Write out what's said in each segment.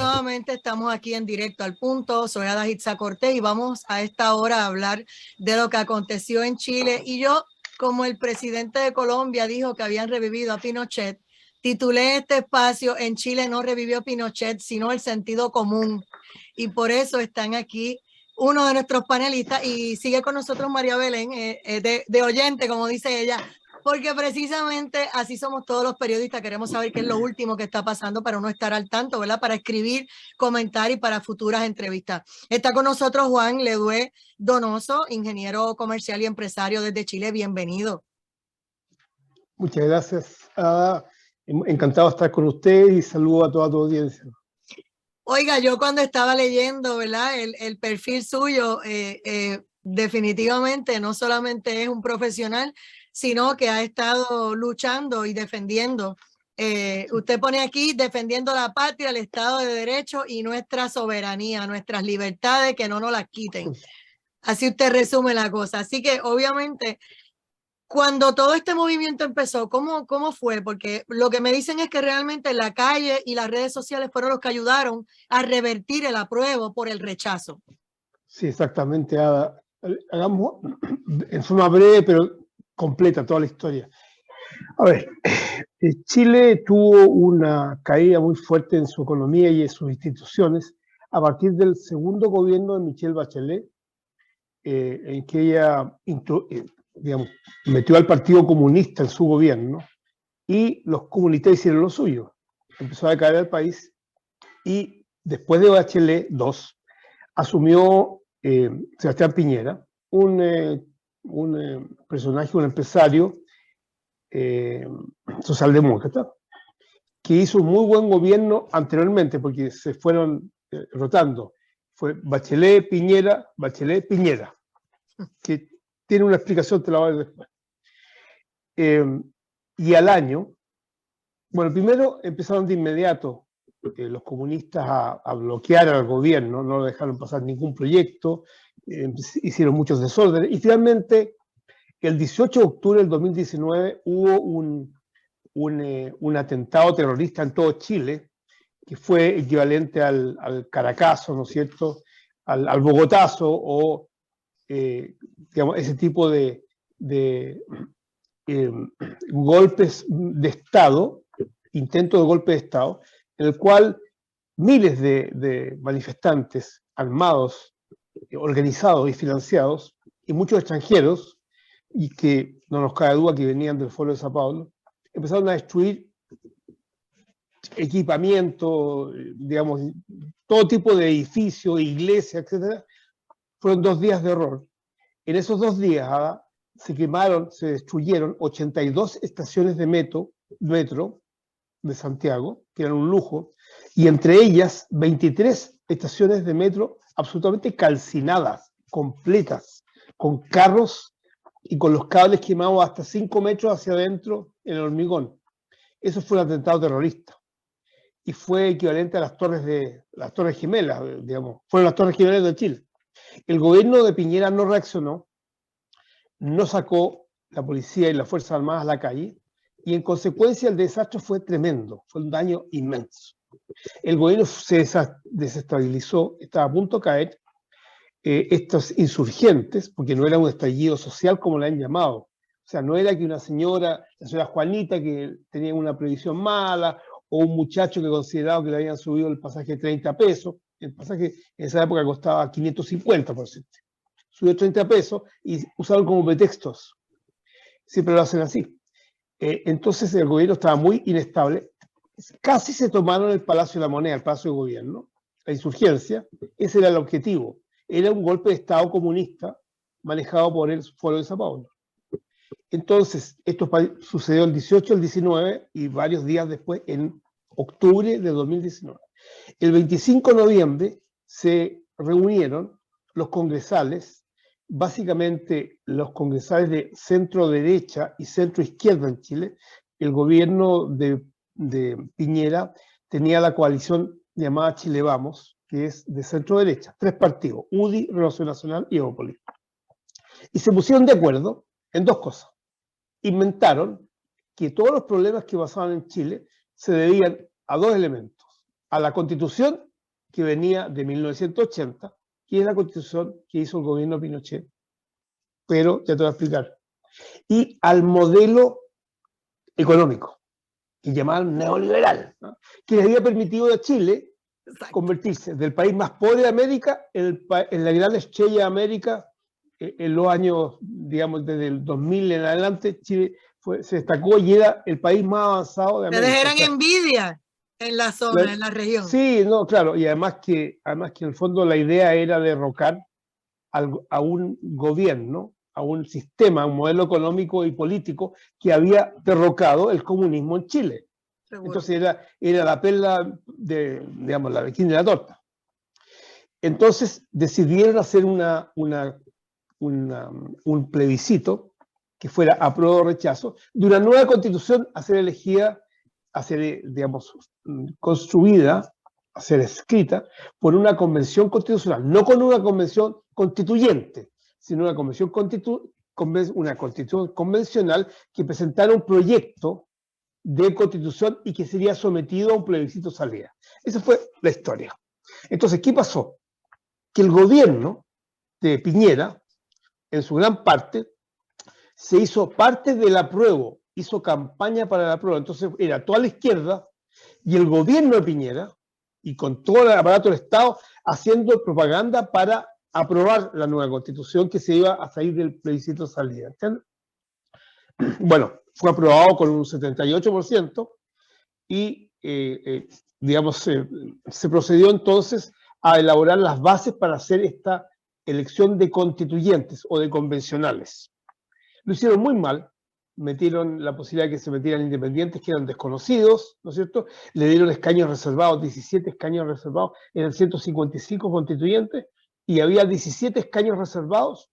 nuevamente estamos aquí en Directo al Punto. Soy Adaitza Cortés y vamos a esta hora a hablar de lo que aconteció en Chile. Y yo, como el presidente de Colombia dijo que habían revivido a Pinochet, titulé este espacio "En Chile no revivió Pinochet, sino el sentido común". Y por eso están aquí uno de nuestros panelistas y sigue con nosotros María Belén, de oyente, como dice ella, porque precisamente así somos todos los periodistas, queremos saber qué es lo último que está pasando para uno estar al tanto, ¿verdad? Para escribir, comentar y para futuras entrevistas. Está con nosotros Juan Ledué Donoso, ingeniero comercial y empresario desde Chile. Bienvenido. Muchas gracias, Ada. Encantado de estar con usted y saludo a toda tu audiencia. Oiga, yo cuando estaba leyendo, ¿verdad? El perfil suyo, definitivamente no solamente es un profesional, sino que ha estado luchando y defendiendo. Usted pone aquí defendiendo la patria, el Estado de Derecho y nuestra soberanía, nuestras libertades, que no nos las quiten. Así usted resume la cosa. Así que obviamente, cuando todo este movimiento empezó, ¿cómo fue? Porque lo que me dicen es que realmente la calle y las redes sociales fueron los que ayudaron a revertir el apruebo por el rechazo. Sí, exactamente, Ada. Hagamos en forma breve, pero completa toda la historia. A ver, Chile tuvo una caída muy fuerte en su economía y en sus instituciones a partir del segundo gobierno de Michelle Bachelet, en que ella digamos, metió al Partido Comunista en su gobierno y los comunistas hicieron lo suyo. Empezó a caer el país y después de Bachelet II asumió Sebastián Piñera, un personaje, un empresario socialdemócrata, que hizo un muy buen gobierno anteriormente, porque se fueron rotando. Fue Bachelet, Piñera, que tiene una explicación, te la voy a dar después. Y al año, bueno, primero empezaron de inmediato los comunistas a bloquear al gobierno, no dejaron pasar ningún proyecto, hicieron muchos desórdenes, y finalmente, el 18 de octubre del 2019 hubo un atentado terrorista en todo Chile, que fue equivalente al Caracazo, ¿no es cierto?, al Bogotazo, o digamos, ese tipo de golpes de Estado, intento de golpe de Estado, en el cual miles de manifestantes armados, organizados y financiados, y muchos extranjeros, y que no nos cabe duda que venían del Foro de Sao Paulo, empezaron a destruir equipamiento, digamos, todo tipo de edificios, iglesias, etc. Fueron 2 días de horror. En esos 2 días, se quemaron, se destruyeron 82 estaciones de metro de Santiago, que eran un lujo, y entre ellas 23 estaciones de metro absolutamente calcinadas, completas, con carros y con los cables quemados hasta 5 metros hacia adentro en el hormigón. Eso fue un atentado terrorista. Y fue equivalente a las Torres Gemelas, digamos. Fueron las Torres Gemelas de Chile. El gobierno de Piñera no reaccionó, no sacó la policía y las Fuerzas Armadas a la calle, y en consecuencia el desastre fue tremendo, fue un daño inmenso. El gobierno se desestabilizó, estaba a punto de caer. Estos insurgentes, porque no era un estallido social como le han llamado, o sea, no era que una señora, la señora Juanita, que tenía una previsión mala, o un muchacho que consideraba que le habían subido el pasaje 30 pesos, el pasaje en esa época costaba 550, por cierto. Subió 30 pesos y usaron como pretextos. Siempre lo hacen así. Entonces el gobierno estaba muy inestable. Casi se tomaron el Palacio de la Moneda, el Palacio de Gobierno, la insurgencia. Ese era el objetivo. Era un golpe de Estado comunista manejado por el Foro de Sao Paulo. Entonces, esto sucedió el 18, el 19 y varios días después, en octubre de 2019. El 25 de noviembre se reunieron los congresales, básicamente los congresales de centro derecha y centro izquierda en Chile. El gobierno de Piñera tenía la coalición llamada Chile Vamos, que es de centro derecha, 3 partidos, UDI, Renovación Nacional y Evópolis. Y se pusieron de acuerdo en 2 cosas. Inventaron que todos los problemas que pasaban en Chile se debían a 2 elementos: a la Constitución que venía de 1980, que es la constitución que hizo el gobierno de Pinochet, pero ya te voy a explicar, y al modelo económico, que llamaban neoliberal, ¿no? Que le había permitido a Chile convertirse del país más pobre de América en la gran estrella de América en los años, digamos, desde el 2000 en adelante. Chile se destacó y era el país más avanzado de América. Ustedes eran envidia en la zona, en la región. Sí, no, claro, y además que en el fondo la idea era derrocar a un gobierno, a un sistema, un modelo económico y político que había derrocado el comunismo en Chile. Seguro. Entonces era la perla de, digamos, la esquina de la torta. Entonces decidieron hacer un plebiscito que fuera apruebo o rechazo de una nueva constitución a ser elegida, a ser, digamos, construida, a ser escrita por una convención constitucional, no con una convención constituyente, sino una convención convencional que presentara un proyecto de constitución y que sería sometido a un plebiscito salida. Esa fue la historia. Entonces, ¿qué pasó? Que el gobierno de Piñera, en su gran parte, se hizo parte del apruebo, hizo campaña para el apruebo. Entonces, era toda la izquierda y el gobierno de Piñera, y con todo el aparato del Estado, haciendo propaganda para aprobar la nueva constitución que se iba a salir del plebiscito salida. ¿Entiendes? Bueno, fue aprobado con un 78% y, digamos, se procedió entonces a elaborar las bases para hacer esta elección de constituyentes o de convencionales. Lo hicieron muy mal, metieron la posibilidad de que se metieran independientes que eran desconocidos, ¿no es cierto? Le dieron escaños reservados, 17 escaños reservados, eran 155 constituyentes y había 17 escaños reservados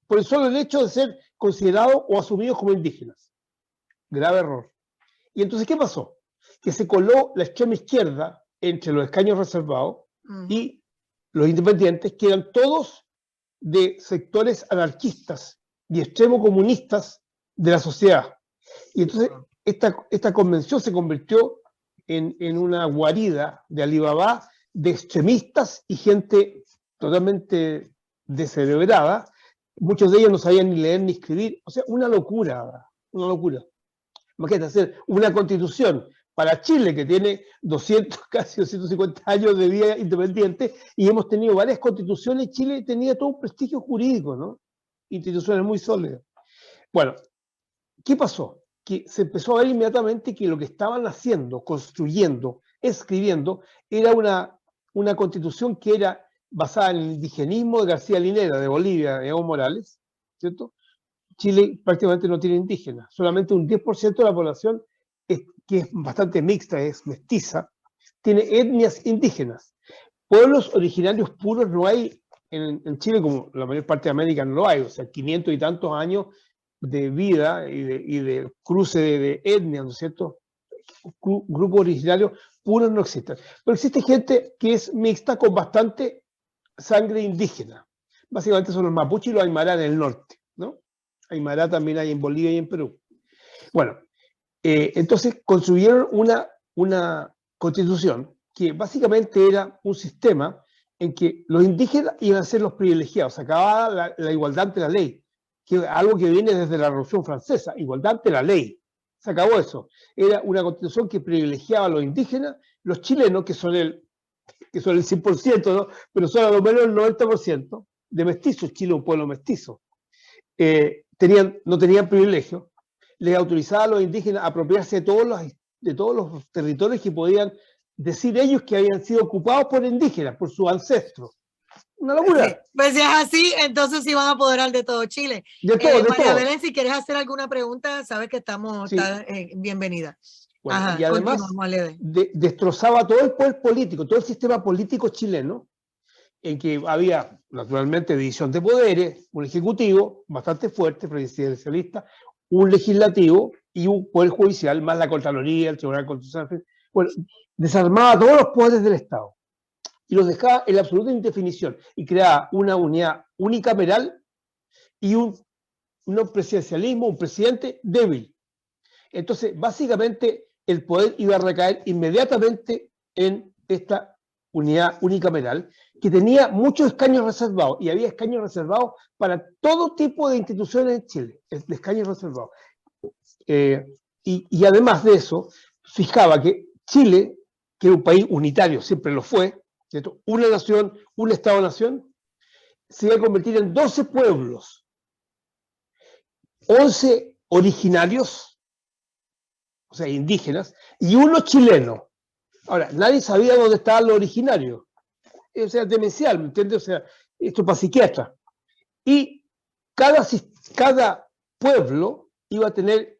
por el solo hecho de ser considerados o asumidos como indígenas. Grave error. Y entonces, ¿qué pasó? Que se coló la extrema izquierda entre los escaños reservados y los independientes, que eran todos de sectores anarquistas y extremo comunistas de la sociedad. Y entonces esta convención se convirtió en una guarida de Alibaba de extremistas y gente totalmente descerebrada. Muchos de ellos no sabían ni leer ni escribir. O sea, una locura, una locura. Imagínate hacer una constitución para Chile que tiene 200, casi 250 años de vida independiente, y hemos tenido varias constituciones, y Chile tenía todo un prestigio jurídico, ¿no? Instituciones muy sólidas. Bueno, ¿qué pasó? Que se empezó a ver inmediatamente que lo que estaban haciendo, construyendo, escribiendo, era una constitución que era basada en el indigenismo de García Linera, de Bolivia, de Evo Morales, ¿cierto? Chile prácticamente no tiene indígenas, solamente un 10% de la población, que es bastante mixta, es mestiza, tiene etnias indígenas. Pueblos originarios puros no hay en Chile, como la mayor parte de América no lo hay, o sea, 500 y tantos años de vida y de cruce de etnias, ¿no es cierto? Grupos originarios puros no existen. Pero existe gente que es mixta con bastante sangre indígena. Básicamente son los mapuches y los aymara en el norte, ¿no? Aymara también hay en Bolivia y en Perú. Bueno, entonces construyeron una constitución que básicamente era un sistema en que los indígenas iban a ser los privilegiados. Se acababa la igualdad ante la ley, que es algo que viene desde la Revolución Francesa, igualdad ante la ley. Se acabó eso. Era una constitución que privilegiaba a los indígenas, los chilenos, que son el 100%, ¿no? Pero son a lo menos el 90% de mestizos. Chile es un pueblo mestizo. No tenían privilegio, les autorizaba a los indígenas a apropiarse de todos los territorios que podían decir ellos que habían sido ocupados por indígenas, por sus ancestros. Una locura. Sí, pues si es así, entonces sí van a apoderar de todo Chile. De todo, María Belén, si quieres hacer alguna pregunta, sabes que estamos, sí. bienvenida. Bueno, Ajá, y además destrozaba todo el poder político, todo el sistema político chileno, en que había naturalmente división de poderes, un ejecutivo bastante fuerte, presidencialista, un legislativo y un poder judicial, más la Contraloría, el Tribunal Constitucional. Bueno, desarmaba todos los poderes del Estado y los dejaba en la absoluta indefinición y creaba una unidad unicameral y un presidencialismo, un presidente débil. Entonces, básicamente, el poder iba a recaer inmediatamente en esta unidad unicameral, que tenía muchos escaños reservados, y había escaños reservados para todo tipo de instituciones en Chile, de escaños reservados. Y además de eso, fijaba que Chile, que es un país unitario, siempre lo fue, ¿cierto? Una nación, un Estado-nación, se iba a convertir en 12 pueblos, 11 originarios, o sea, indígenas, y uno chileno. Ahora, nadie sabía dónde estaban los originarios. O sea, demencial, ¿me entiendes? O sea, esto es para psiquiatras. Y cada pueblo iba a tener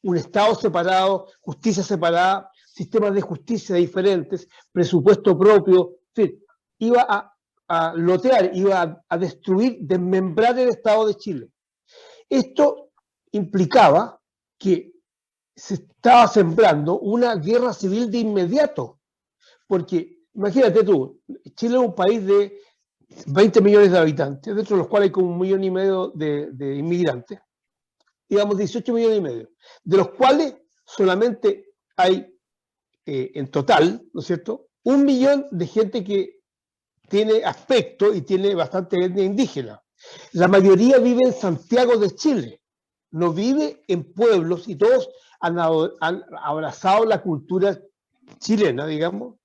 un Estado separado, justicia separada, sistemas de justicia diferentes, presupuesto propio, en fin, iba a lotear, iba a destruir, desmembrar el Estado de Chile. Esto implicaba que se estaba sembrando una guerra civil de inmediato, porque imagínate tú, Chile es un país de 20 millones de habitantes, dentro de los cuales hay como 1,5 millones de inmigrantes, digamos 18 millones y medio, de los cuales solamente hay en total, ¿no es cierto?, 1 millón de gente que tiene aspecto y tiene bastante etnia indígena. La mayoría vive en Santiago de Chile, no vive en pueblos, y todos han abrazado la cultura chilena, digamos,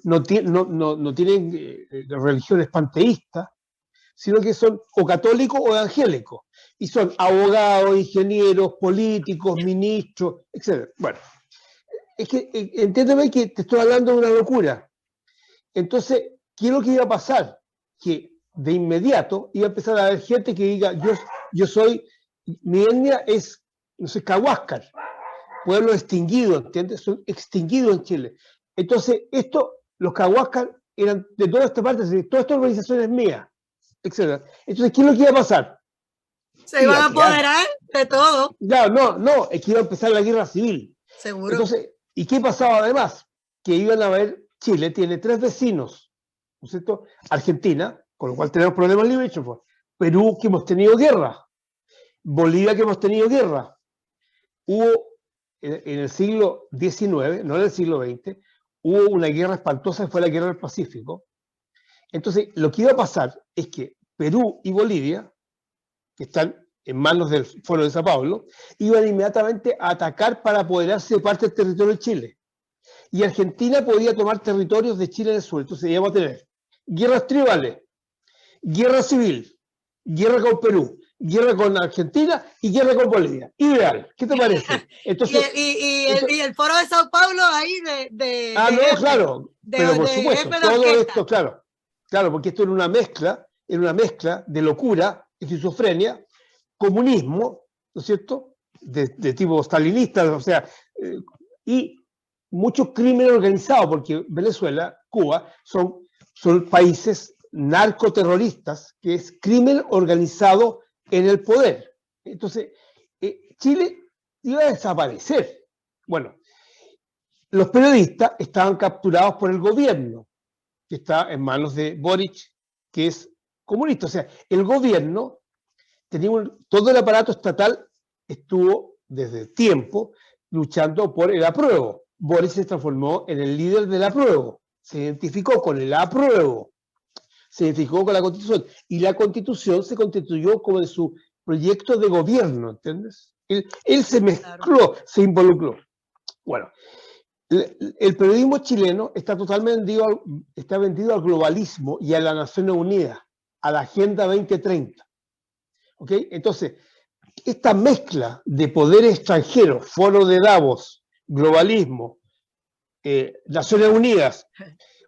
no tienen religiones panteístas, sino que son o católicos o evangélicos, y son abogados, ingenieros, políticos, ministros, etc. Bueno, es que entiéndeme que te estoy hablando de una locura. Entonces, ¿qué es lo que iba a pasar? Que de inmediato iba a empezar a haber gente que diga, yo soy, mi etnia es, no sé, Cahuáscar, pueblo extinguido, ¿entiendes? Son extinguidos en Chile. Entonces, los Cahuáscar eran de toda esta parte, toda esta organización es mía, etc. Entonces, ¿qué es lo que iba a pasar? Se iban a apoderar de todo. No, es que iba a empezar la guerra civil. Seguro. Entonces, ¿y qué pasaba además? Que iban a ver, Chile tiene 3 vecinos, ¿no es cierto? Argentina, con lo cual tenemos problemas limítrofes. Perú, que hemos tenido guerra. Bolivia, que hemos tenido guerra. Hubo, en el siglo XIX, no en el siglo XX, hubo una guerra espantosa que fue la guerra del Pacífico. Entonces, lo que iba a pasar es que Perú y Bolivia, que están en manos del Foro de Sao Paulo, iban inmediatamente a atacar para apoderarse de parte del territorio de Chile. Y Argentina podía tomar territorios de Chile en el sur. Entonces íbamos a tener guerras tribales, guerra civil, guerra con Perú, guerra con Argentina y guerra con Bolivia. Ideal. ¿Qué te parece? Entonces, y el Foro de Sao Paulo ahí claro, pero por supuesto, todo esto, claro, porque esto era una mezcla de locura, esquizofrenia, comunismo, ¿no es cierto?, de tipo stalinista, o sea, y muchos crímenes organizados, porque Venezuela, Cuba, son países narcoterroristas, que es crimen organizado en el poder. Entonces, Chile iba a desaparecer. Bueno, los periodistas estaban capturados por el gobierno, que está en manos de Boric, que es comunista. O sea, el gobierno todo el aparato estatal estuvo desde tiempo luchando por el apruebo. Boric se transformó en el líder del apruebo, se identificó con el apruebo, se identificó con la Constitución, y la Constitución se constituyó como de su proyecto de gobierno, ¿entiendes? Él se mezcló, se involucró. Bueno, el periodismo chileno está totalmente vendido al globalismo y a la Naciones Unidas, a la Agenda 2030. ¿Ok? Entonces, esta mezcla de poderes extranjeros, Foro de Davos, globalismo, Naciones Unidas,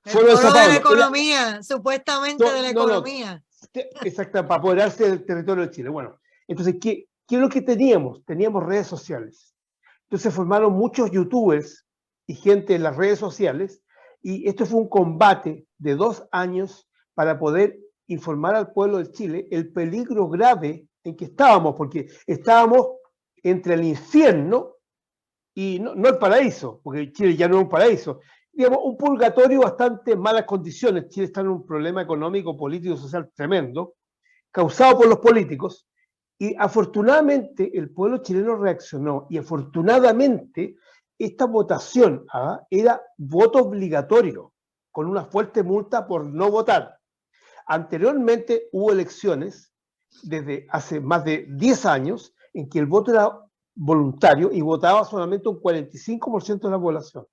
Foro de Sao Paulo, de la economía, supuestamente de la economía. Exacto, para apoderarse del territorio de Chile. Bueno, entonces, ¿qué es lo que teníamos? Teníamos redes sociales. Entonces formaron muchos youtubers y gente en las redes sociales, y esto fue un combate de 2 años para poder informar al pueblo de Chile el peligro grave en que estábamos, porque estábamos entre el infierno y no el paraíso, porque Chile ya no es un paraíso, digamos, un purgatorio bastante malas condiciones. Chile está en un problema económico, político, social tremendo, causado por los políticos, y afortunadamente el pueblo chileno reaccionó, y afortunadamente esta votación era voto obligatorio, con una fuerte multa por no votar. Anteriormente hubo elecciones, desde hace más de 10 años, en que el voto era voluntario y votaba solamente un 45% de la población,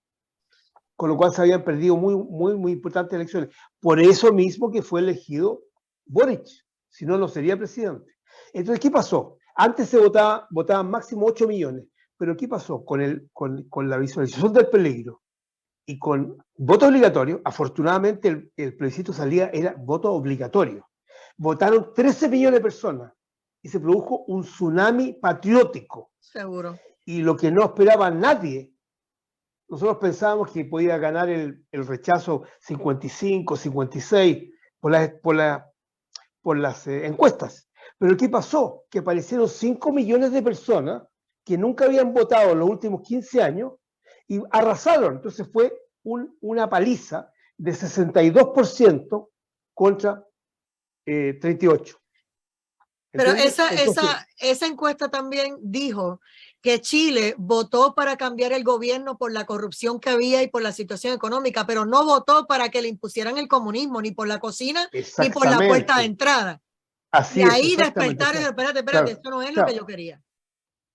con lo cual se habían perdido muy importantes elecciones. Por eso mismo que fue elegido Boric, si no, no sería presidente. Entonces, ¿qué pasó? Antes se votaban máximo 8 millones, pero ¿qué pasó? Con la visualización del peligro y con voto obligatorio, afortunadamente el plebiscito era voto obligatorio. Votaron 13 millones de personas y se produjo un tsunami patriótico. Seguro. Y lo que no esperaba nadie, nosotros pensábamos que podía ganar el rechazo 55, 56 por las encuestas. Pero ¿qué pasó? Que aparecieron 5 millones de personas que nunca habían votado en los últimos 15 años y arrasaron. Entonces fue una paliza de 62% contra 38%. Pero Entonces, esa encuesta también dijo que Chile votó para cambiar el gobierno por la corrupción que había y por la situación económica, pero no votó para que le impusieran el comunismo, ni por la cocina, ni por la puerta de entrada. Así y es, ahí exactamente. despertar y espérate, Claro, esto no es lo claro, que yo quería.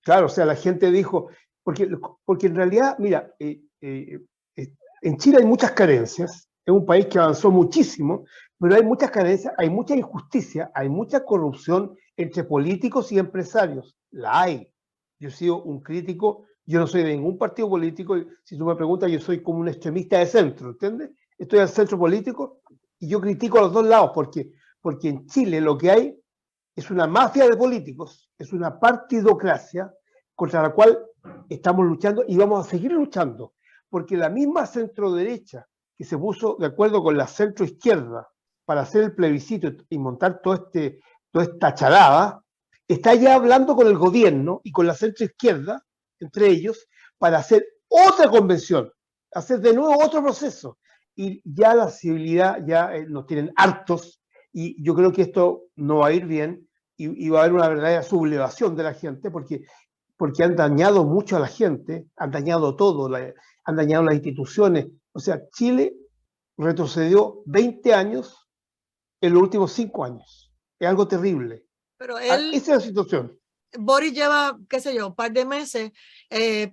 claro, o sea, la gente dijo, porque en realidad, mira, en Chile hay muchas carencias, es un país que avanzó muchísimo, pero hay muchas carencias, hay mucha injusticia, hay mucha corrupción entre políticos y empresarios. La hay. Yo he sido un crítico, yo no soy de ningún partido político, y si tú me preguntas, yo soy como un extremista de centro, ¿entiendes? Estoy al centro político y yo critico a los dos lados, porque en Chile lo que hay es una mafia de políticos, es una partidocracia contra la cual estamos luchando y vamos a seguir luchando, porque la misma centroderecha que se puso de acuerdo con la centroizquierda para hacer el plebiscito y montar toda esta charada, está ya hablando con el gobierno y con la centroizquierda, entre ellos, para hacer otra convención, hacer de nuevo otro proceso. Y ya la civilidad ya nos tienen hartos y yo creo que esto no va a ir bien y va a haber una verdadera sublevación de la gente porque han dañado mucho a la gente, han dañado todo, han dañado las instituciones. O sea, Chile retrocedió 20 años en los últimos 5 años. Es algo terrible. Pero Esa es la situación. Boris lleva, qué sé yo, un par de meses,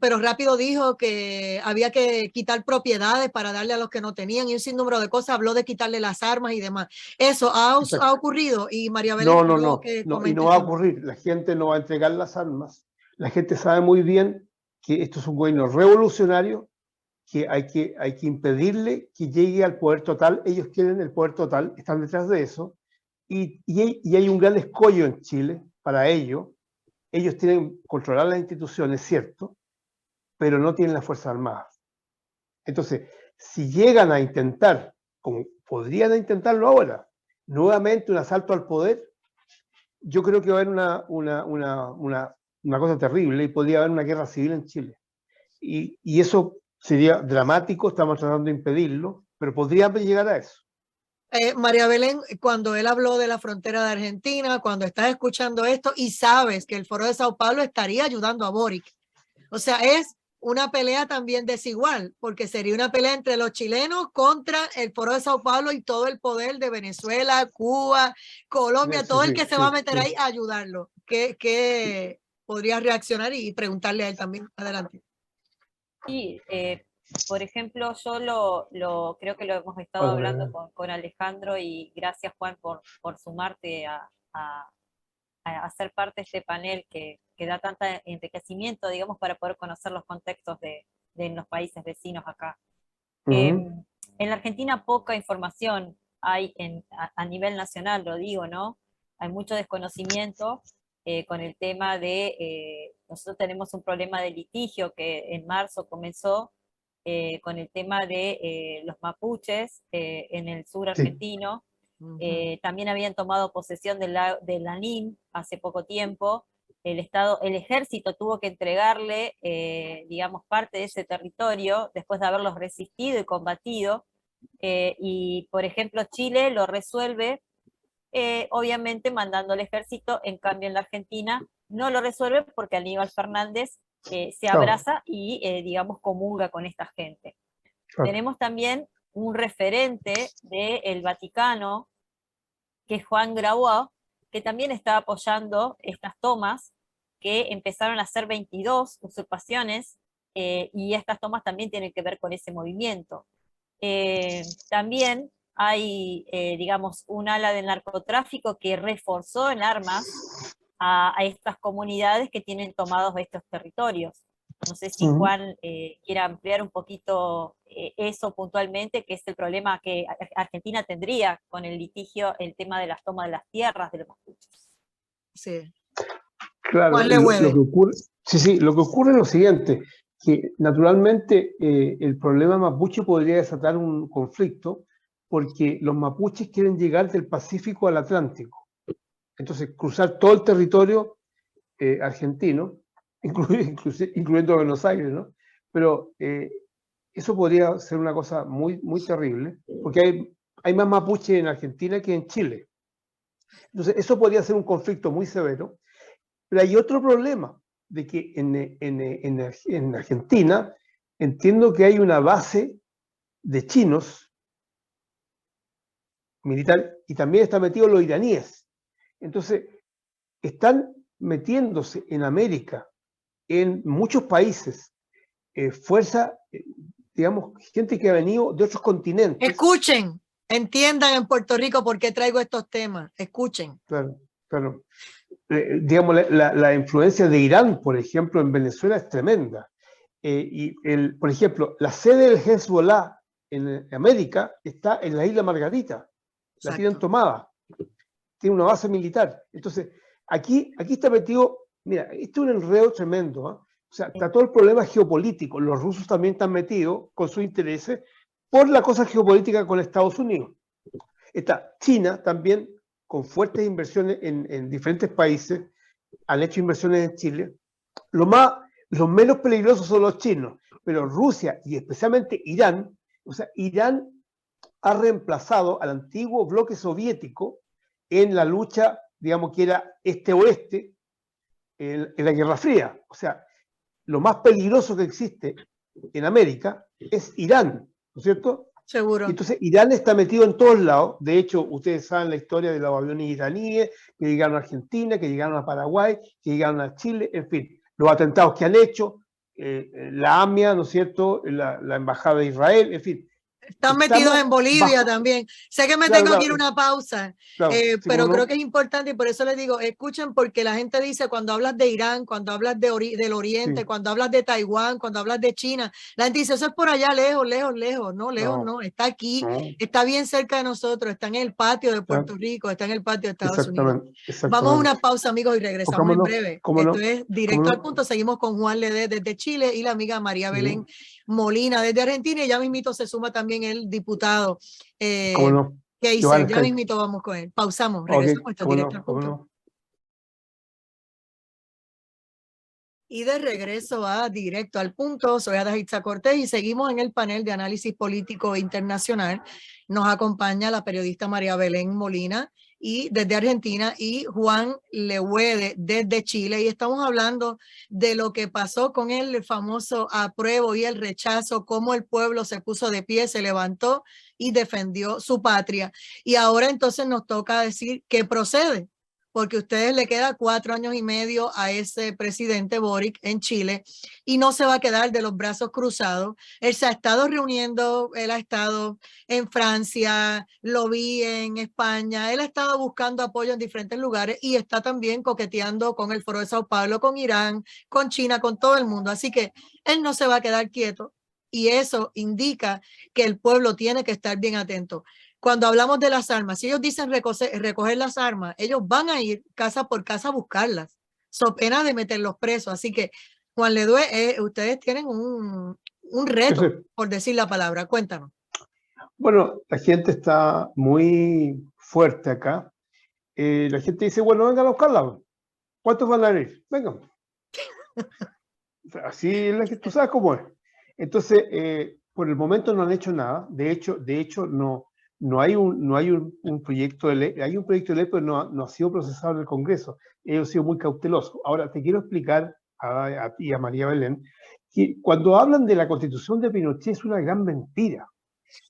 pero rápido dijo que había que quitar propiedades para darle a los que no tenían y un sinnúmero de cosas, habló de quitarle las armas y demás. Eso ha ocurrido y María Belén quiero que Y no comente va a sobre eso. ocurrir. La gente no va a entregar las armas. La gente sabe muy bien que esto es un gobierno revolucionario, que hay que impedirle que llegue al poder total. Ellos quieren el poder total, están detrás de eso. Y hay un gran escollo en Chile para ello. Ellos tienen controlar las instituciones, cierto, pero no tienen las Fuerzas Armadas. Entonces, si llegan a intentar, como podrían intentarlo ahora, nuevamente un asalto al poder, yo creo que va a haber una cosa terrible y podría haber una guerra civil en Chile. Y eso sería dramático, estamos tratando de impedirlo, pero podría llegar a eso. María Belén, cuando él habló de la frontera de Argentina, cuando estás escuchando esto y sabes que el Foro de Sao Paulo estaría ayudando a Boric, o sea, es una pelea también desigual, porque sería una pelea entre los chilenos contra el Foro de Sao Paulo y todo el poder de Venezuela, Cuba, Colombia, Sí, todo el sí, que se sí, va a meter sí. ahí a ayudarlo. ¿Qué podrías reaccionar y preguntarle a él también? Adelante. Sí, por ejemplo, yo creo que lo hemos estado hablando con Alejandro y gracias Juan por sumarte a ser parte de este panel que da tanto enriquecimiento, digamos, para poder conocer los contextos de los países vecinos acá. En la Argentina poca información hay a nivel nacional, lo digo, ¿no? Hay mucho desconocimiento con el tema nosotros tenemos un problema de litigio que en marzo comenzó con el tema de los mapuches en el sur argentino. También habían tomado posesión de la NIM hace poco tiempo. El ejército tuvo que entregarle, digamos, parte de ese territorio después de haberlos resistido y combatido. Y, por ejemplo, Chile lo resuelve, obviamente, mandando al ejército. En cambio, en la Argentina no lo resuelve porque Aníbal Fernández se abraza y, digamos, comulga con esta gente. Claro. Tenemos también un referente del Vaticano, que es Juan Grabois, que también está apoyando estas tomas, que empezaron a ser 22 usurpaciones, y estas tomas también tienen que ver con ese movimiento. También hay, digamos, un ala del narcotráfico que reforzó en armas a estas comunidades que tienen tomados estos territorios. No sé si Juan quiere ampliar un poquito eso puntualmente, que es el problema que Argentina tendría con el litigio, el tema de las tomas de las tierras de los mapuches. Sí. Claro, lo que ocurre, sí, lo que ocurre es lo siguiente, que naturalmente el problema mapuche podría desatar un conflicto porque los mapuches quieren llegar del Pacífico al Atlántico. Entonces, cruzar todo el territorio argentino, incluyendo Buenos Aires, ¿no? Pero eso podría ser una cosa muy, muy terrible, porque hay más mapuche en Argentina que en Chile. Entonces, eso podría ser un conflicto muy severo. Pero hay otro problema, de que en Argentina entiendo que hay una base de chinos militar y también están metidos los iraníes. Entonces, están metiéndose en América, en muchos países, fuerza, digamos, gente que ha venido de otros continentes. Escuchen, entiendan en Puerto Rico por qué traigo estos temas. Escuchen. Claro, claro. Digamos, la influencia de Irán, por ejemplo, en Venezuela es tremenda. Por ejemplo, la sede del Hezbollah en América está en la isla Margarita. La tienen tomada. Tiene una base militar. Entonces, aquí está metido, mira, esto es un enredo tremendo, ¿eh? O sea, está todo el problema geopolítico. Los rusos también están metidos con sus intereses por la cosa geopolítica con Estados Unidos. Está China también con fuertes inversiones en diferentes países, han hecho inversiones en Chile. Los menos peligrosos son los chinos, pero Rusia y especialmente Irán, o sea, Irán ha reemplazado al antiguo bloque soviético en la lucha, digamos que era este-oeste, en la Guerra Fría. O sea, lo más peligroso que existe en América es Irán, ¿no es cierto? Seguro. Y entonces Irán está metido en todos lados. De hecho, ustedes saben la historia de los aviones iraníes que llegaron a Argentina, que llegaron a Paraguay, que llegaron a Chile, en fin, los atentados que han hecho, la AMIA, ¿no es cierto?, la Embajada de Israel, en fin. Están metidos en Bolivia también. Sé que me tengo que ir a una pausa, pero creo que es importante y por eso les digo, escuchen, porque la gente dice cuando hablas de Irán, cuando hablas del Oriente, cuando hablas de Taiwán, cuando hablas de China, la gente dice eso es por allá lejos, lejos, lejos. No, lejos no, está aquí, está bien cerca de nosotros, está en el patio de Puerto Rico, está en el patio de Estados Unidos. Vamos a una pausa, amigos, y regresamos en breve. Esto es Directo al Punto. Seguimos con Juan Ledé desde Chile y la amiga María Belén Molina desde Argentina, y ya mismito se suma también el diputado Keiser. Ya mismito vamos con él. Pausamos, regresamos. Esto es Directo al Punto. Y de regreso a Directo al Punto, soy Adaitza Cortés y seguimos en el panel de análisis político internacional. Nos acompaña la periodista María Belén Molina y desde Argentina y Juan Lehuede desde Chile, y estamos hablando de lo que pasó con el famoso apruebo y el rechazo, cómo el pueblo se puso de pie, se levantó y defendió su patria. Y ahora entonces nos toca decir qué procede, porque a ustedes le queda 4 años y medio a ese presidente Boric en Chile y no se va a quedar de los brazos cruzados. Él se ha estado reuniendo, él ha estado en Francia, lo vi en España, él ha estado buscando apoyo en diferentes lugares y está también coqueteando con el Foro de Sao Paulo, con Irán, con China, con todo el mundo. Así que él no se va a quedar quieto y eso indica que el pueblo tiene que estar bien atento. Cuando hablamos de las armas, si ellos dicen recoger las armas, ellos van a ir casa por casa a buscarlas, so pena de meterlos presos. Así que, Juan Ledue, ustedes tienen un reto, por decir la palabra. Cuéntanos. Bueno, la gente está muy fuerte acá. La gente dice, bueno, vengan a buscarla. ¿Cuántos van a ir? Vengan. Así es la que tú sabes cómo es. Entonces, por el momento no han hecho nada. De hecho no hay un proyecto de ley. Hay un proyecto de ley, pero no ha sido procesado en el Congreso. Ellos han sido muy cautelosos. Ahora, te quiero explicar y a María Belén, que cuando hablan de la Constitución de Pinochet es una gran mentira.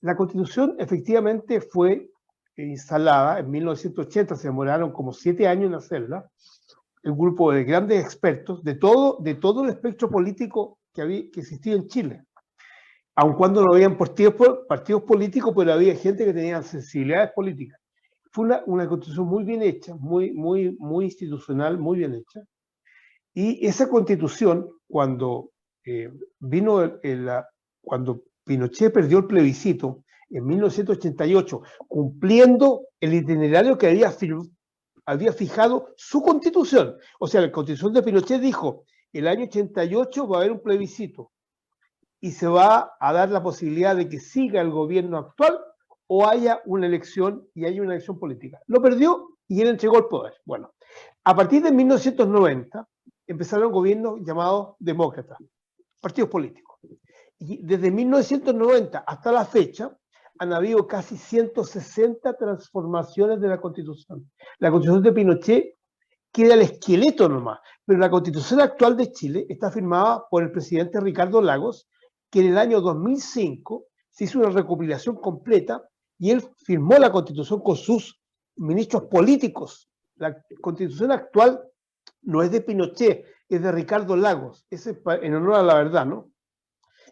La Constitución efectivamente fue instalada en 1980, se demoraron como 7 años en hacerla, un grupo de grandes expertos de todo el espectro político que existía en Chile. Aun cuando no habían partidos políticos, pero había gente que tenía sensibilidades políticas. Fue una constitución muy bien hecha, muy institucional, muy bien hecha. Y esa constitución, cuando cuando Pinochet perdió el plebiscito en 1988, cumpliendo el itinerario que había fijado su constitución. O sea, la constitución de Pinochet dijo, el año 88 va a haber un plebiscito y se va a dar la posibilidad de que siga el gobierno actual o haya una elección y haya una elección política. Lo perdió y él entregó el poder. Bueno, a partir de 1990 empezaron gobiernos llamados demócratas, partidos políticos. Y desde 1990 hasta la fecha han habido casi 160 transformaciones de la Constitución. La Constitución de Pinochet queda el esqueleto nomás, pero la Constitución actual de Chile está firmada por el presidente Ricardo Lagos, que en el año 2005 se hizo una recopilación completa y él firmó la Constitución con sus ministros políticos. La Constitución actual no es de Pinochet, es de Ricardo Lagos, ese es en honor a la verdad, ¿no?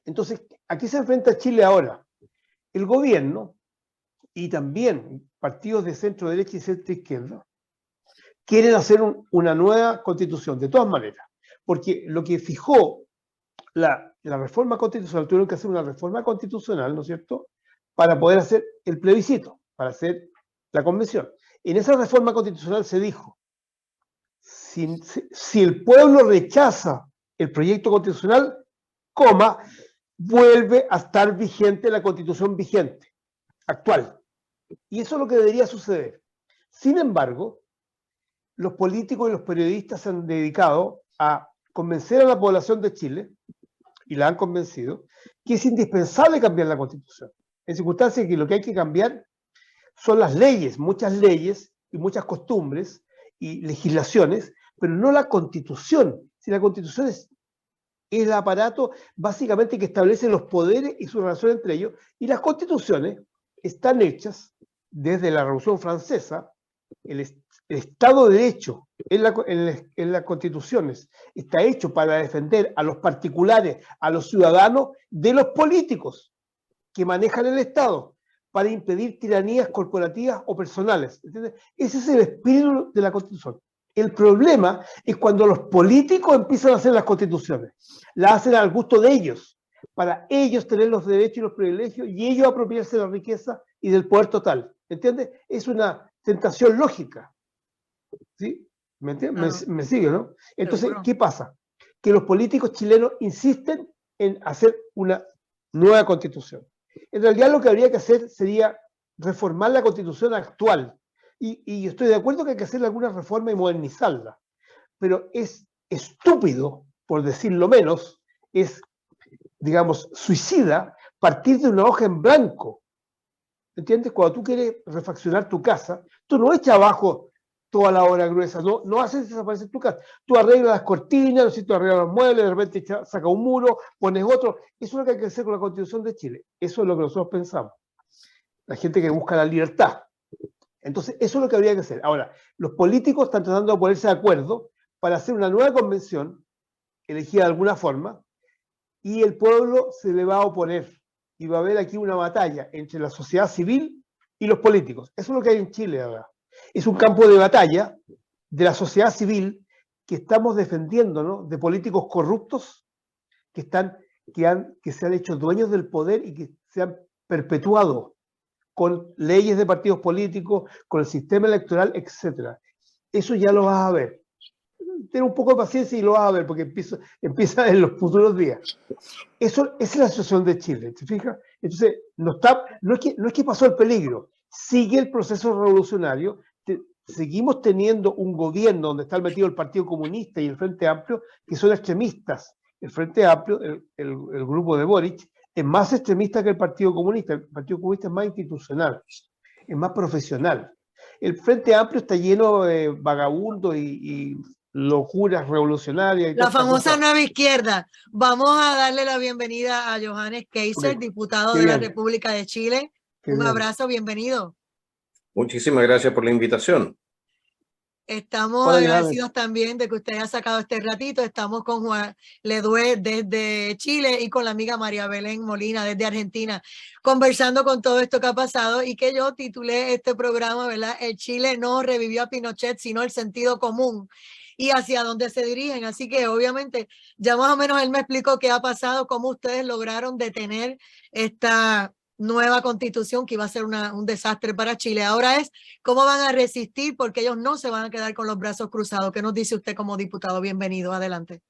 Entonces, ¿a qué se enfrenta Chile ahora? El gobierno y también partidos de centro derecha y centro izquierda quieren hacer una nueva constitución, de todas maneras, porque lo que fijó la reforma constitucional, tuvieron que hacer una reforma constitucional, ¿no es cierto?, para poder hacer el plebiscito, para hacer la convención. En esa reforma constitucional se dijo, si el pueblo rechaza el proyecto constitucional, vuelve a estar vigente la constitución vigente, actual. Y eso es lo que debería suceder. Sin embargo, los políticos y los periodistas se han dedicado a convencer a la población de Chile, y la han convencido, que es indispensable cambiar la Constitución. En circunstancias que lo que hay que cambiar son las leyes, muchas leyes y muchas costumbres y legislaciones, pero no la Constitución. Si la Constitución es el aparato básicamente que establece los poderes y su relación entre ellos, y las constituciones están hechas desde la Revolución Francesa. El Estado de Derecho en las constituciones está hecho para defender a los particulares, a los ciudadanos, de los políticos que manejan el Estado, para impedir tiranías corporativas o personales. ¿Entiendes? Ese es el espíritu de la Constitución. El problema es cuando los políticos empiezan a hacer las constituciones, las hacen al gusto de ellos, para ellos tener los derechos y los privilegios y ellos apropiarse de la riqueza y del poder total. ¿Entiendes? Es una tentación lógica. ¿Sí? ¿Me entiendes? Claro. ¿Me sigue, no? Entonces, Seguro. ¿qué pasa? Que los políticos chilenos insisten en hacer una nueva constitución. En realidad lo que habría que hacer sería reformar la constitución actual. Y estoy de acuerdo que hay que hacer alguna reforma y modernizarla. Pero es estúpido, por decirlo menos, es, digamos, suicida partir de una hoja en blanco. ¿Entiendes? Cuando tú quieres refaccionar tu casa, tú no echas abajo toda la obra gruesa, no haces desaparecer tu casa. Tú arreglas las cortinas, tú arreglas los muebles, de repente sacas un muro, pones otro. Eso es lo que hay que hacer con la Constitución de Chile. Eso es lo que nosotros pensamos. La gente que busca la libertad. Entonces, eso es lo que habría que hacer. Ahora, los políticos están tratando de ponerse de acuerdo para hacer una nueva convención, elegida de alguna forma, y el pueblo se le va a oponer. Y va a haber aquí una batalla entre la sociedad civil y los políticos. Eso es lo que hay en Chile ahora. Es un campo de batalla de la sociedad civil que estamos defendiendo, ¿no?, de políticos corruptos que se han hecho dueños del poder y que se han perpetuado con leyes de partidos políticos, con el sistema electoral, etc. Eso ya lo vas a ver. Ten un poco de paciencia y lo vas a ver, porque empieza en los futuros días. Esa es la situación de Chile, ¿te fijas? Entonces, no es que pasó el peligro, sigue el proceso revolucionario, seguimos teniendo un gobierno donde está metido el Partido Comunista y el Frente Amplio, que son extremistas. El Frente Amplio, el grupo de Boric, es más extremista que el Partido Comunista. El Partido Comunista es más institucional, es más profesional. El Frente Amplio está lleno de vagabundos y locuras revolucionarias y La todas estas famosa cosas. nueva izquierda. Vamos a darle la bienvenida a Johannes Keiser, Ok, diputado qué de la bien, República de Chile. qué Un bien. abrazo, bienvenido. Muchísimas gracias por la invitación. Estamos Hola, Johannes. agradecidos también de que usted haya sacado este ratito. Estamos con Juan Ledue desde Chile y con la amiga María Belén Molina desde Argentina, conversando con todo esto que ha pasado y que yo titulé este programa, ¿verdad? El Chile no revivió a Pinochet, sino el sentido común y hacia dónde se dirigen. Así que obviamente ya más o menos él me explicó qué ha pasado, cómo ustedes lograron detener esta nueva constitución que iba a ser un desastre para Chile. Ahora es cómo van a resistir porque ellos no se van a quedar con los brazos cruzados. ¿Qué nos dice usted como diputado? Bienvenido, adelante.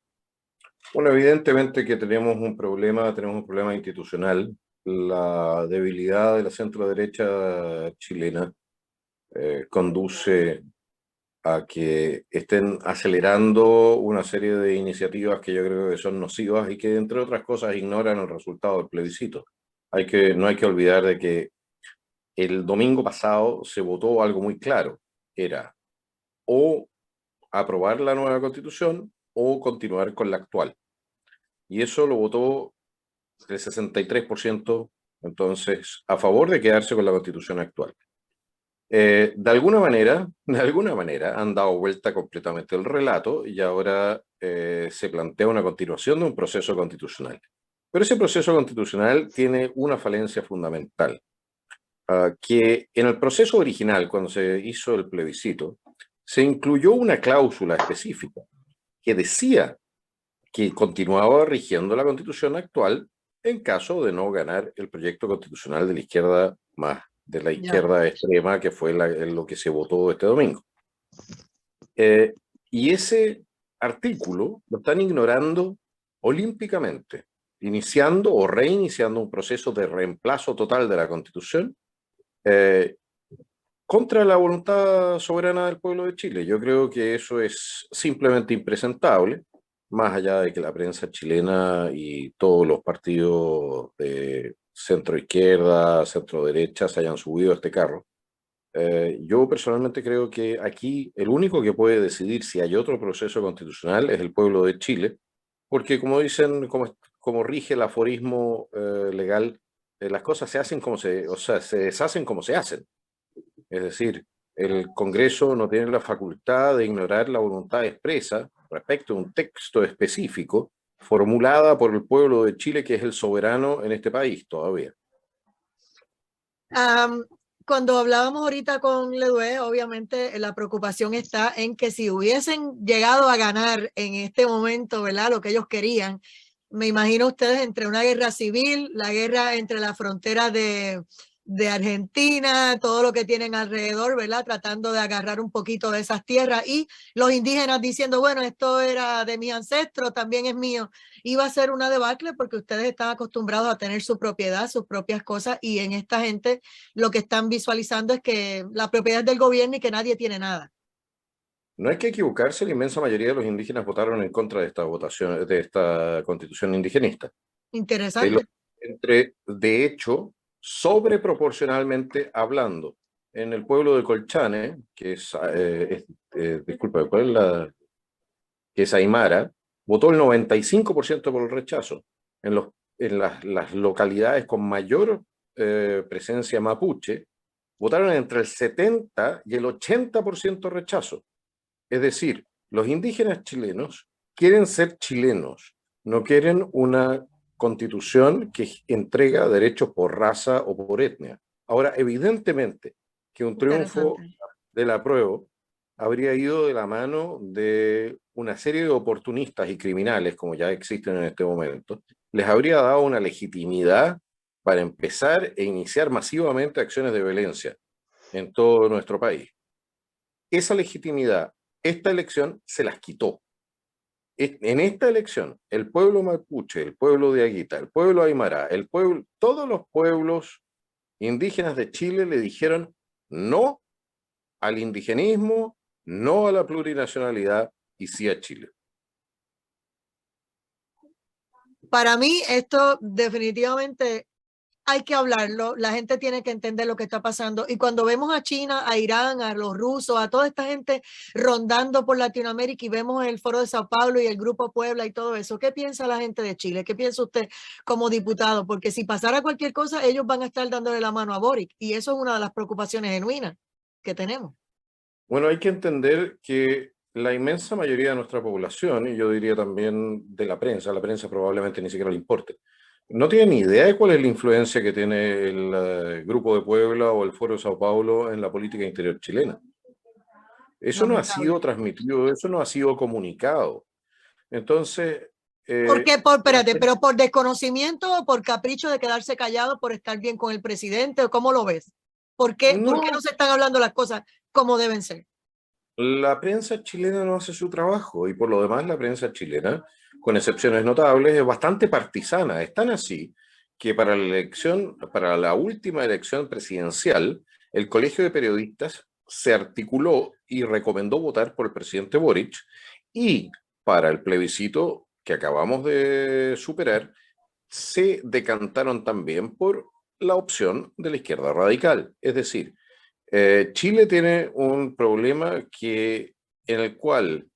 Bueno, evidentemente que tenemos un problema institucional. La debilidad de la centro-derecha chilena conduce a que estén acelerando una serie de iniciativas que yo creo que son nocivas y que, entre otras cosas, ignoran el resultado del plebiscito. No hay que olvidar de que el domingo pasado se votó algo muy claro. Era o aprobar la nueva constitución o continuar con la actual. Y eso lo votó el 63%, entonces, a favor de quedarse con la constitución actual. De alguna manera, han dado vuelta completamente el relato y ahora se plantea una continuación de un proceso constitucional. Pero ese proceso constitucional tiene una falencia fundamental, que en el proceso original, cuando se hizo el plebiscito, se incluyó una cláusula específica que decía que continuaba rigiendo la constitución actual en caso de no ganar el proyecto constitucional de la izquierda de la izquierda extrema, que fue lo que se votó este domingo. Y ese artículo lo están ignorando olímpicamente, iniciando o reiniciando un proceso de reemplazo total de la constitución contra la voluntad soberana del pueblo de Chile. Yo creo que eso es simplemente impresentable, más allá de que la prensa chilena y todos los partidos de centro izquierda, centro derecha se hayan subido a este carro. Yo personalmente creo que aquí el único que puede decidir si hay otro proceso constitucional es el pueblo de Chile, porque como dicen, como rige el aforismo legal, las cosas se hacen se deshacen como se hacen. Es decir, el Congreso no tiene la facultad de ignorar la voluntad expresa respecto a un texto específico formulada por el pueblo de Chile, que es el soberano en este país todavía. Cuando hablábamos ahorita con Ledue, obviamente la preocupación está en que si hubiesen llegado a ganar en este momento, ¿verdad? Lo que ellos querían, me imagino ustedes entre una guerra civil, la guerra entre la frontera de Argentina, todo lo que tienen alrededor, ¿verdad? Tratando de agarrar un poquito de esas tierras y los indígenas diciendo, bueno, esto era de mis ancestros, también es mío. Iba a ser una debacle porque ustedes están acostumbrados a tener su propiedad, sus propias cosas y en esta gente lo que están visualizando es que la propiedad es del gobierno y que nadie tiene nada. No hay que equivocarse, la inmensa mayoría de los indígenas votaron en contra de esta votación, de esta constitución indigenista. Interesante. De hecho, sobreproporcionalmente hablando, en el pueblo de Colchane, que disculpa, ¿cuál es que es Aymara, votó el 95% por el rechazo. En las localidades con mayor presencia mapuche, votaron entre el 70 y el 80% rechazo. Es decir, los indígenas chilenos quieren ser chilenos, no quieren una constitución que entrega derechos por raza o por etnia. Ahora, evidentemente que un triunfo del apruebo habría ido de la mano de una serie de oportunistas y criminales, como ya existen en este momento, les habría dado una legitimidad para empezar e iniciar masivamente acciones de violencia en todo nuestro país. Esa legitimidad, esta elección se las quitó. En esta elección, el pueblo mapuche, el pueblo de Aguita, el pueblo aymara, todos los pueblos indígenas de Chile le dijeron no al indigenismo, no a la plurinacionalidad y sí a Chile. Para mí esto definitivamente hay que hablarlo, la gente tiene que entender lo que está pasando. Y cuando vemos a China, a Irán, a los rusos, a toda esta gente rondando por Latinoamérica y vemos el Foro de Sao Paulo y el Grupo Puebla y todo eso, ¿qué piensa la gente de Chile? ¿Qué piensa usted como diputado? Porque si pasara cualquier cosa, ellos van a estar dándole la mano a Boric. Y eso es una de las preocupaciones genuinas que tenemos. Bueno, hay que entender que la inmensa mayoría de nuestra población, y yo diría también de la prensa probablemente ni siquiera le importe, no tiene ni idea de cuál es la influencia que tiene el Grupo de Puebla o el Foro de Sao Paulo en la política interior chilena. Eso no ha sido transmitido, eso no ha sido comunicado. Entonces... ¿Por qué? Espérate, ¿pero por desconocimiento o por capricho de quedarse callado por estar bien con el presidente? ¿Cómo lo ves? ¿Por qué no se están hablando las cosas como deben ser? La prensa chilena no hace su trabajo y por lo demás la prensa chilena, con excepciones notables, es bastante partisana. Es tan así que para la elección, para la última elección presidencial, el Colegio de Periodistas se articuló y recomendó votar por el presidente Boric, y para el plebiscito que acabamos de superar, se decantaron también por la opción de la izquierda radical. Es decir, Chile tiene un problema en el cual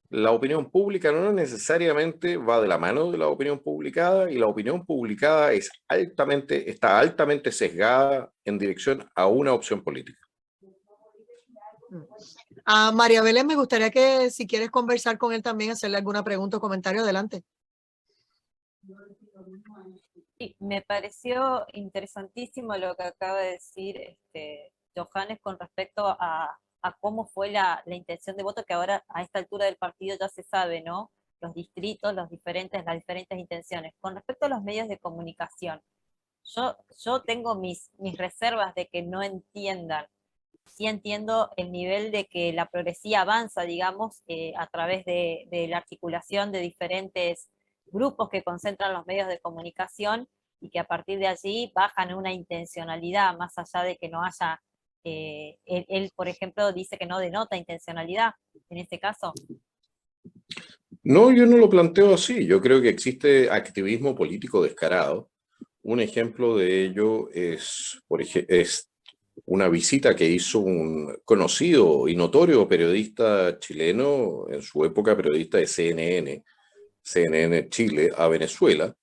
la opinión pública no necesariamente va de la mano de la opinión publicada, y la opinión publicada está altamente sesgada en dirección a una opción política. A María Belén, me gustaría que si quieres conversar con él también, hacerle alguna pregunta o comentario, adelante. Sí, me pareció interesantísimo lo que acaba de decir Johannes con respecto a cómo fue la intención de voto, que ahora a esta altura del partido ya se sabe, ¿no? Los distritos, las diferentes intenciones. Con respecto a los medios de comunicación, yo tengo mis reservas de que no entiendan. Sí entiendo el nivel de que la progresía avanza, digamos, a través de la articulación de diferentes grupos que concentran los medios de comunicación, y que a partir de allí bajan una intencionalidad, más allá de que no haya, él, por ejemplo, dice que no denota intencionalidad en este caso. No, yo no lo planteo así. Yo creo que existe activismo político descarado. Un ejemplo de ello es una visita que hizo un conocido y notorio periodista chileno, en su época periodista de CNN Chile, a Venezuela,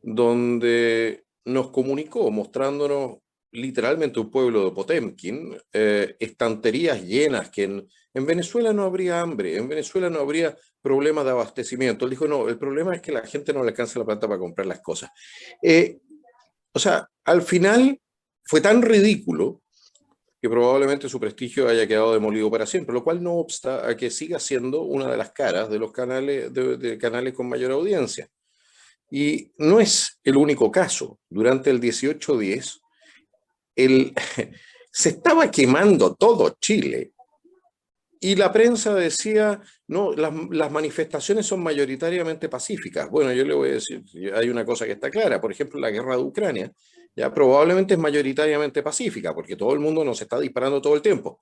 donde nos comunicó mostrándonos literalmente un pueblo de Potemkin, estanterías llenas, que en Venezuela no habría hambre, en Venezuela no habría problemas de abastecimiento. Él dijo, no, el problema es que la gente no le alcanza la plata para comprar las cosas. O sea, al final fue tan ridículo que probablemente su prestigio haya quedado demolido para siempre, lo cual no obsta a que siga siendo una de las caras de los canales, de canales con mayor audiencia. Y no es el único caso. Durante el 1810, se estaba quemando todo Chile, y la prensa decía, no, las manifestaciones son mayoritariamente pacíficas. Bueno, yo le voy a decir, hay una cosa que está clara. Por ejemplo, la guerra de Ucrania ya probablemente es mayoritariamente pacífica, porque todo el mundo nos está disparando todo el tiempo.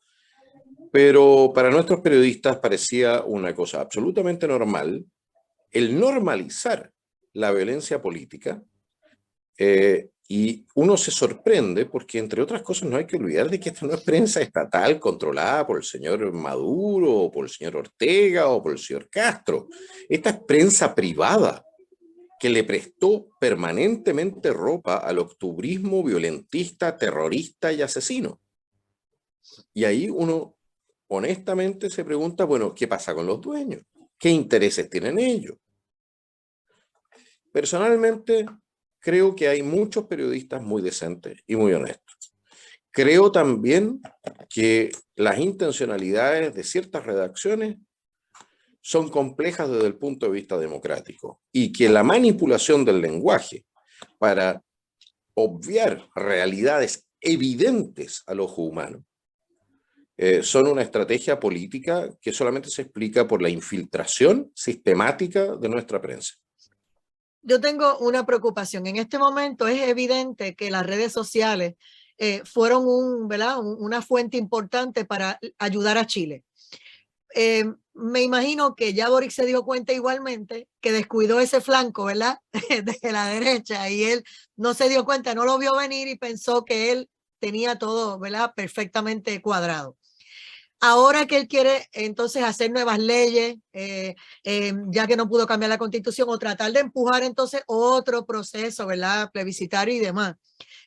Pero para nuestros periodistas parecía una cosa absolutamente normal el normalizar la violencia política, y uno se sorprende porque, entre otras cosas, no hay que olvidar de que esta no es prensa estatal controlada por el señor Maduro o por el señor Ortega o por el señor Castro. Esta es prensa privada que le prestó permanentemente ropa al octubrismo violentista, terrorista y asesino. Y ahí uno honestamente se pregunta, bueno, ¿qué pasa con los dueños? ¿Qué intereses tienen ellos? Personalmente, creo que hay muchos periodistas muy decentes y muy honestos. Creo también que las intencionalidades de ciertas redacciones son complejas desde el punto de vista democrático, y que la manipulación del lenguaje para obviar realidades evidentes al ojo humano son una estrategia política que solamente se explica por la infiltración sistemática de nuestra prensa. Yo tengo una preocupación. En este momento es evidente que las redes sociales fueron una fuente importante para ayudar a Chile. me imagino que ya Boric se dio cuenta igualmente que descuidó ese flanco, ¿verdad? De la derecha, y él no se dio cuenta, no lo vio venir y pensó que él tenía todo, ¿verdad? Perfectamente cuadrado. Ahora que él quiere entonces hacer nuevas leyes, ya que no pudo cambiar la constitución, o tratar de empujar entonces otro proceso, ¿verdad? Plebiscitario y demás.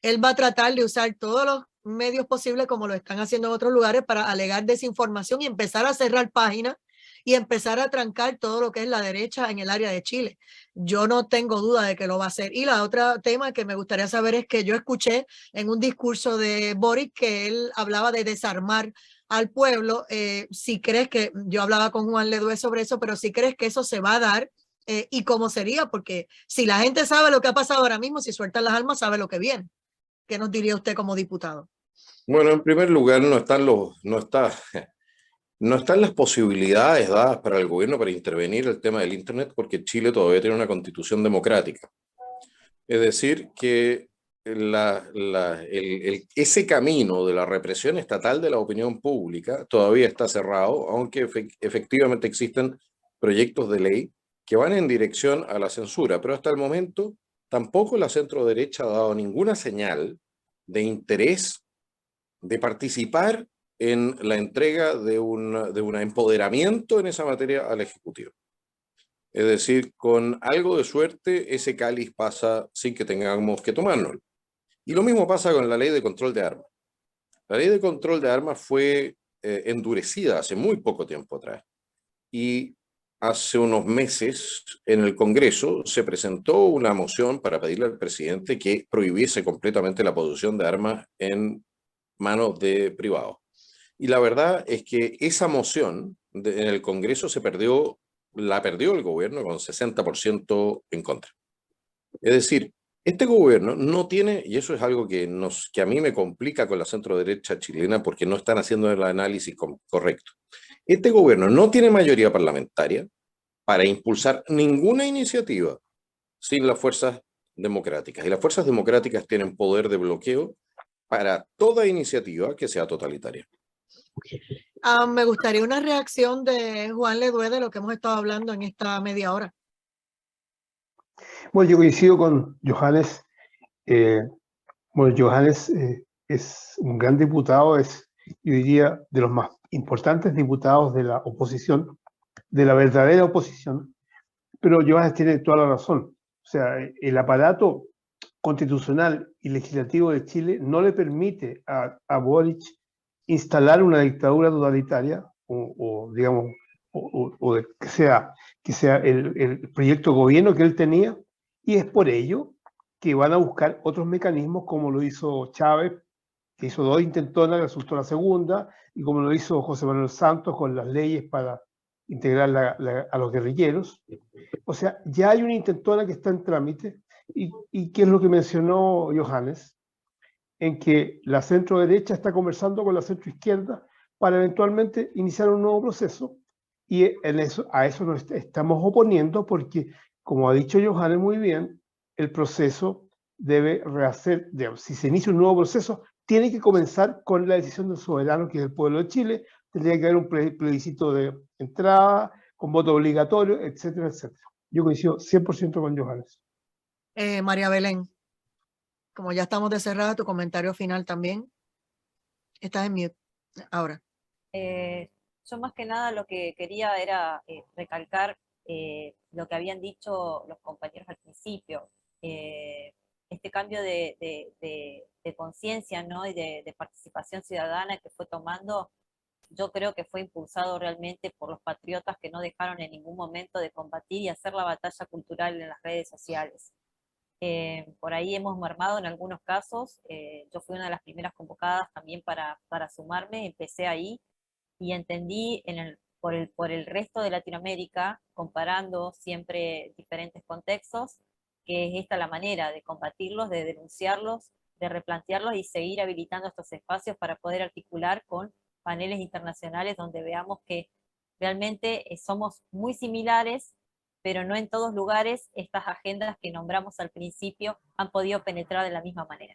Él va a tratar de usar todos los medios posibles, como lo están haciendo en otros lugares, para alegar desinformación y empezar a cerrar páginas y empezar a trancar todo lo que es la derecha en el área de Chile. Yo no tengo duda de que lo va a hacer. Y la otra tema que me gustaría saber es que yo escuché en un discurso de Boric que él hablaba de desarmar al pueblo. Si crees que, yo hablaba con Juan Ledue sobre eso, pero si crees que eso se va a dar, y cómo sería, porque si la gente sabe lo que ha pasado ahora mismo, si sueltan las armas, sabe lo que viene. ¿Qué nos diría usted como diputado? Bueno, en primer lugar, no están las posibilidades dadas para el gobierno para intervenir el tema del Internet, porque Chile todavía tiene una constitución democrática. Es decir, que ese camino de la represión estatal de la opinión pública todavía está cerrado, aunque efectivamente existen proyectos de ley que van en dirección a la censura, pero hasta el momento tampoco la centroderecha ha dado ninguna señal de interés de participar en la entrega de un empoderamiento en esa materia al Ejecutivo. Es decir, con algo de suerte, ese cáliz pasa sin que tengamos que tomárnoslo. Y lo mismo pasa con la ley de control de armas. La ley de control de armas fue endurecida hace muy poco tiempo atrás. Y hace unos meses en el Congreso se presentó una moción para pedirle al presidente que prohibiese completamente la posesión de armas en manos de privados. Y la verdad es que esa moción en el Congreso la perdió el gobierno con 60% en contra. Es decir, este gobierno no tiene, y eso es algo que a mí me complica con la centroderecha chilena porque no están haciendo el análisis correcto. Este gobierno no tiene mayoría parlamentaria para impulsar ninguna iniciativa sin las fuerzas democráticas. Y las fuerzas democráticas tienen poder de bloqueo para toda iniciativa que sea totalitaria. Me gustaría una reacción de Juan Ledue de lo que hemos estado hablando en esta media hora. Bueno, yo coincido con Johannes. Bueno, Johannes es un gran diputado, yo diría, de los más importantes diputados de la oposición, de la verdadera oposición, pero Johannes tiene toda la razón. O sea, el aparato constitucional y legislativo de Chile no le permite a Boric instalar una dictadura totalitaria o digamos, que sea el proyecto de gobierno que él tenía, y es por ello que van a buscar otros mecanismos, como lo hizo Chávez, que hizo 2 intentonas, resultó la segunda, y como lo hizo José Manuel Santos con las leyes para integrar a los guerrilleros. O sea, ya hay una intentona que está en trámite, y qué es lo que mencionó Johannes, en que la centro derecha está conversando con la centro izquierda para eventualmente iniciar un nuevo proceso, y a eso nos estamos oponiendo porque, como ha dicho Johannes muy bien, el proceso debe rehacer, si se inicia un nuevo proceso, tiene que comenzar con la decisión del soberano, que es el pueblo de Chile. Tendría que haber un plebiscito de entrada, con voto obligatorio, etcétera, etcétera. Yo coincido 100% con Johannes. María Belén, como ya estamos de cerrada, tu comentario final también. Estás en mute ahora. Yo más que nada lo que quería era recalcar lo que habían dicho los compañeros al principio. Este cambio de conciencia, ¿no? Y de participación ciudadana que fue tomando, yo creo que fue impulsado realmente por los patriotas que no dejaron en ningún momento de combatir y hacer la batalla cultural en las redes sociales. Por ahí hemos mermado en algunos casos. Yo fui una de las primeras convocadas también para sumarme, empecé ahí y entendí por el resto de Latinoamérica, comparando siempre diferentes contextos, que es esta la manera de combatirlos, de denunciarlos, de replantearlos y seguir habilitando estos espacios para poder articular con paneles internacionales donde veamos que realmente somos muy similares, pero no en todos lugares estas agendas que nombramos al principio han podido penetrar de la misma manera.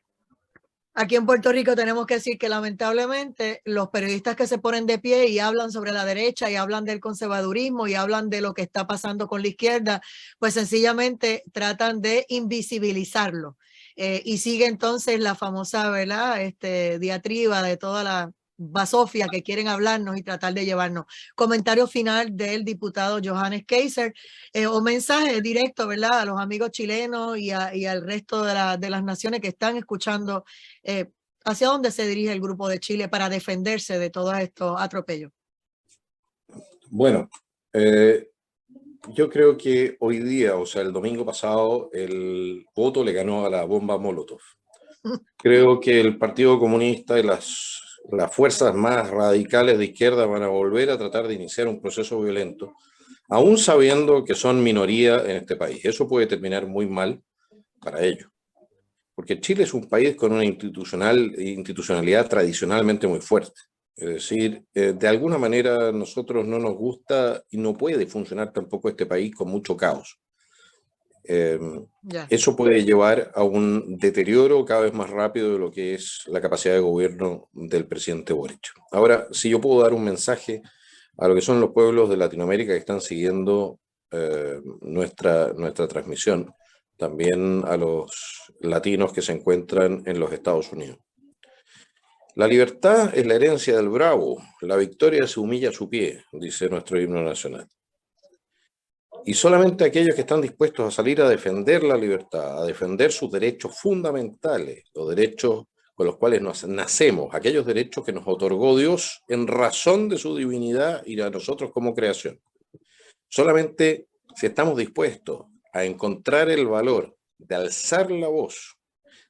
Aquí en Puerto Rico tenemos que decir que lamentablemente los periodistas que se ponen de pie y hablan sobre la derecha y hablan del conservadurismo y hablan de lo que está pasando con la izquierda, pues sencillamente tratan de invisibilizarlo. Y sigue entonces la famosa, ¿verdad? Diatriba de toda la basofia que quieren hablarnos y tratar de llevarnos. Comentario final del diputado Johannes Keiser, o mensaje directo, ¿verdad? A los amigos chilenos y al resto de las naciones que están escuchando, ¿hacia dónde se dirige el Grupo de Chile para defenderse de todos estos atropellos? Bueno, yo creo que hoy día, o sea, el domingo pasado, el voto le ganó a la bomba Molotov. Creo que el Partido Comunista y las fuerzas más radicales de izquierda van a volver a tratar de iniciar un proceso violento, aún sabiendo que son minoría en este país. Eso puede terminar muy mal para ellos, porque Chile es un país con una institucionalidad tradicionalmente muy fuerte. Es decir, de alguna manera a nosotros no nos gusta y no puede funcionar tampoco este país con mucho caos. Eso puede llevar a un deterioro cada vez más rápido de lo que es la capacidad de gobierno del presidente Boric. Ahora, si yo puedo dar un mensaje a lo que son los pueblos de Latinoamérica que están siguiendo nuestra transmisión, también a los latinos que se encuentran en los Estados Unidos. La libertad es la herencia del bravo, la victoria se humilla a su pie, dice nuestro himno nacional. Y solamente aquellos que están dispuestos a salir a defender la libertad, a defender sus derechos fundamentales, los derechos con los cuales nacemos, aquellos derechos que nos otorgó Dios en razón de su divinidad y a nosotros como creación. Solamente si estamos dispuestos a encontrar el valor de alzar la voz,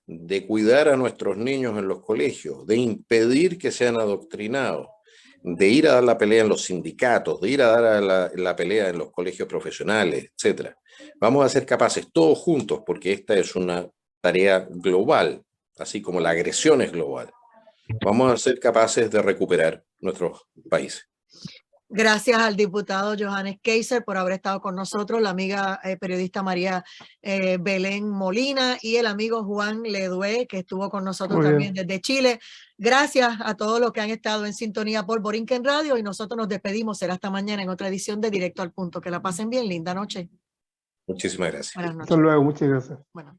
de cuidar a nuestros niños en los colegios, de impedir que sean adoctrinados, de ir a dar la pelea en los sindicatos, de ir a dar la pelea en los colegios profesionales, etc. Vamos a ser capaces todos juntos, porque esta es una tarea global, así como la agresión es global. Vamos a ser capaces de recuperar nuestros países. Gracias al diputado Johannes Keiser por haber estado con nosotros, la amiga periodista María Belén Molina y el amigo Juan Ledué, que estuvo con nosotros también desde Chile. Gracias a todos los que han estado en sintonía por Borinquen Radio y nosotros nos despedimos. Será hasta mañana en otra edición de Directo al Punto. Que la pasen bien. Linda noche. Muchísimas gracias. Buenas noches. Hasta luego, muchas gracias. Bueno.